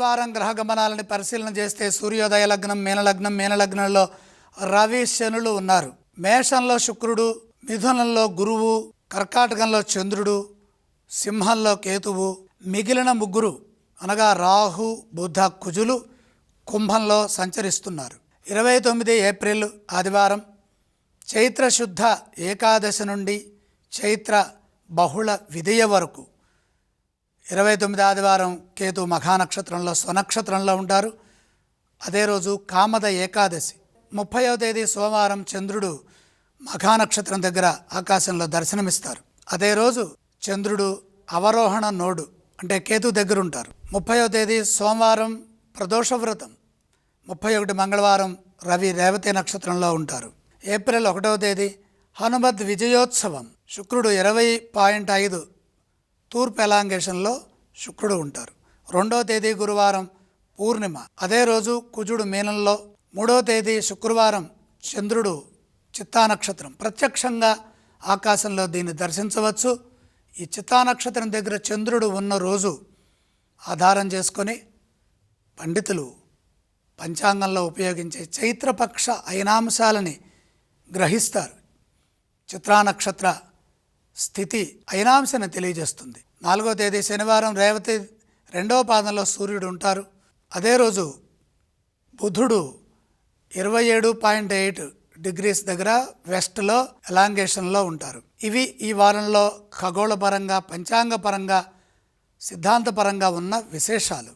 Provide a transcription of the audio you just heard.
వారం గ్రహ గమనాలని పరిశీలన చేస్తే సూర్యోదయ లగ్నం మీనలగ్నం, మీనలగ్నంలో రవి శనులు ఉన్నారు. మేషంలో శుక్రుడు, మిథునంలో గురువు, కర్కాటకంలో చంద్రుడు, సింహంలో కేతువు. మిగిలిన ముగ్గురు అనగా రాహు, బుధ, కుజులు కుంభంలో సంచరిస్తున్నారు. 29 ఏప్రిల్ ఆదివారం చైత్ర శుద్ధ ఏకాదశి నుండి చైత్ర బహుళ విదియ వరకు 29 ఆదివారం కేతు మఖానక్షత్రంలో స్వనక్షత్రంలో ఉంటారు. అదే రోజు కామద ఏకాదశి. 30వ తేదీ సోమవారం చంద్రుడు మఖానక్షత్రం దగ్గర ఆకాశంలో దర్శనమిస్తారు. అదే రోజు చంద్రుడు అవరోహణ నోడు అంటే కేతు దగ్గర ఉంటారు. 30వ తేదీ సోమవారం ప్రదోష వ్రతం. 31 మంగళవారం రవి రేవతి నక్షత్రంలో ఉంటారు. ఏప్రిల్ 1వ తేదీ హనుమద్ విజయోత్సవం. శుక్రుడు 20.5 తూర్పు ఎలాంగేషన్లో శుక్రుడు ఉంటారు. 2వ తేదీ గురువారం పూర్ణిమ. అదే రోజు కుజుడు మీనంలో. 3వ తేదీ శుక్రవారం చంద్రుడు చిత్తా నక్షత్రం. ప్రత్యక్షంగా ఆకాశంలో దీన్ని దర్శించవచ్చు. ఈ చిత్తా నక్షత్రం దగ్గర చంద్రుడు ఉన్న రోజు ఆధారం చేసుకొని పండితులు పంచాంగంలో ఉపయోగించే చైత్రపక్ష అయినాంశాలని గ్రహిస్తారు. చిత్రా నక్షత్ర స్థితి అయినాంశాన్ని తెలియజేస్తుంది. 4వ తేదీ శనివారం రేవతి 2వ పాదంలో సూర్యుడు ఉంటారు. అదే రోజు బుధుడు 27.8 డిగ్రీస్ దగ్గర వెస్ట్లో ఎలాంగేషన్లో ఉంటారు. ఇవి ఈ వారంలో ఖగోళపరంగా, పంచాంగపరంగా, సిద్ధాంతపరంగా ఉన్న విశేషాలు.